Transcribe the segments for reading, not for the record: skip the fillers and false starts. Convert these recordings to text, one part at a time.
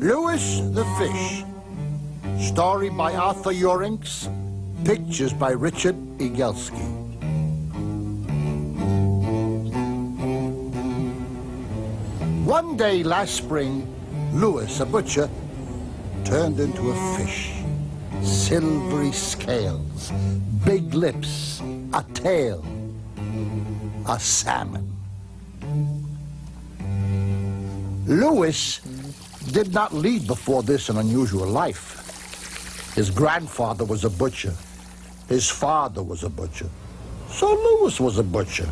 Louis the Fish. Story by Arthur Yorinks. Pictures by Richard Egielski. One day last spring, Louis, a butcher, turned into a fish. Silvery scales, big lips, a tail, a salmon. Louis did not lead before this an unusual life. His grandfather was a butcher. His father was a butcher. So Louis was a butcher.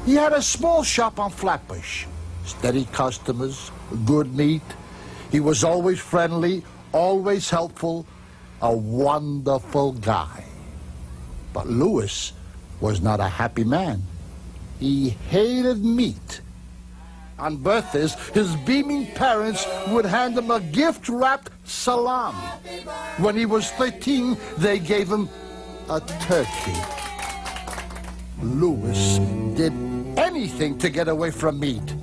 He had a small shop on Flatbush. Steady customers, good meat. He was always friendly, always helpful, a wonderful guy. But Louis was not a happy man. He hated meat. On birthdays, his beaming parents would hand him a gift-wrapped salami. When he was 13, they gave him a turkey. Louis did anything to get away from meat.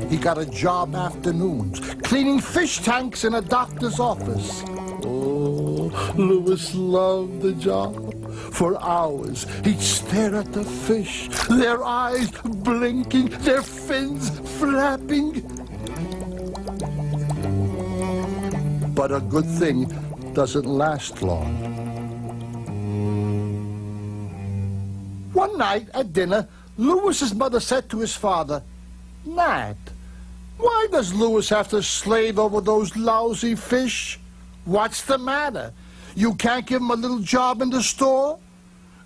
He got a job afternoons, cleaning fish tanks in a doctor's office. Oh, Louis loved the job. For hours, he'd stare at the fish, their eyes blinking, their fins flapping. But a good thing doesn't last long. One night at dinner, Louis's mother said to his father, "Nat, why does Louis have to slave over those lousy fish? What's the matter? You can't give him a little job in the store?"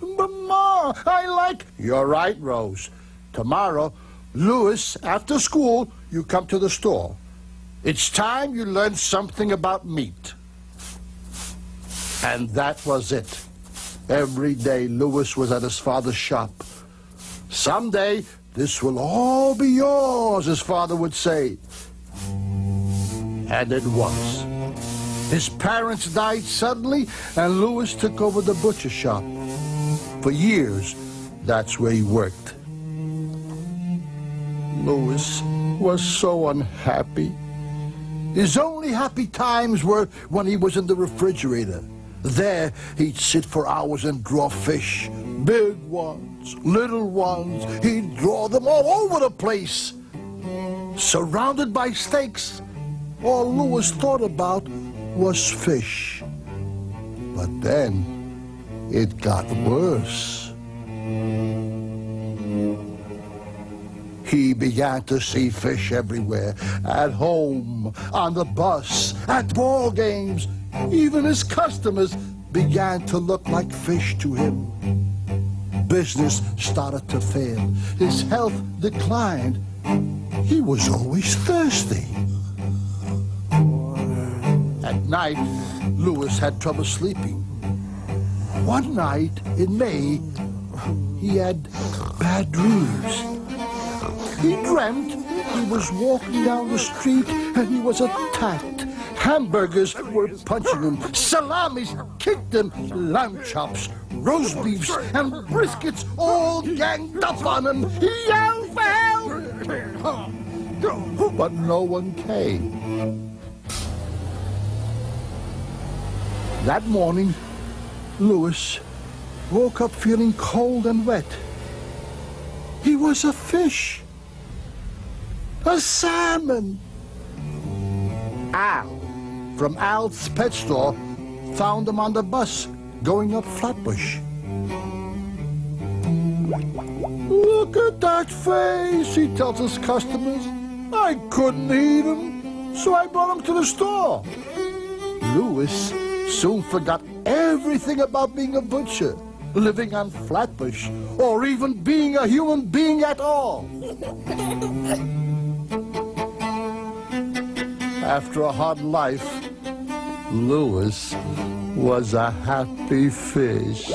"But Ma, I like..." "You're right, Rose. Tomorrow, Louis, after school, you come to the store. It's time you learn something about meat." And that was it. Every day, Louis was at his father's shop. "Someday, this will all be yours," his father would say. And it was. His parents died suddenly, and Louis took over the butcher shop. For years, that's where he worked. Louis was so unhappy. His only happy times were when he was in the refrigerator. There, he'd sit for hours and draw fish. Big ones, little ones. He'd draw them all over the place. Surrounded by steaks, all Louis thought about was fish. But then, it got worse. He began to see fish everywhere, at home, on the bus, at ball games. Even his customers began to look like fish to him. Business started to fail. His health declined. He was always thirsty. At night, Louis had trouble sleeping. One night in May, he had bad dreams. He dreamt he was walking down the street and he was attacked. Hamburgers were punching him, salamis kicked him, lamb chops, roast beefs, and briskets all ganged up on him. He yelled for help! But no one came. That morning, Louis woke up feeling cold and wet. He was a fish. A salmon. Al, from Al's pet store, found him on the bus going up Flatbush. "Look at that face," he tells his customers. "I couldn't eat him, so I brought him to the store." Louis soon forgot everything about being a butcher, living on Flatbush, or even being a human being at all. After a hard life, Louis was a happy fish.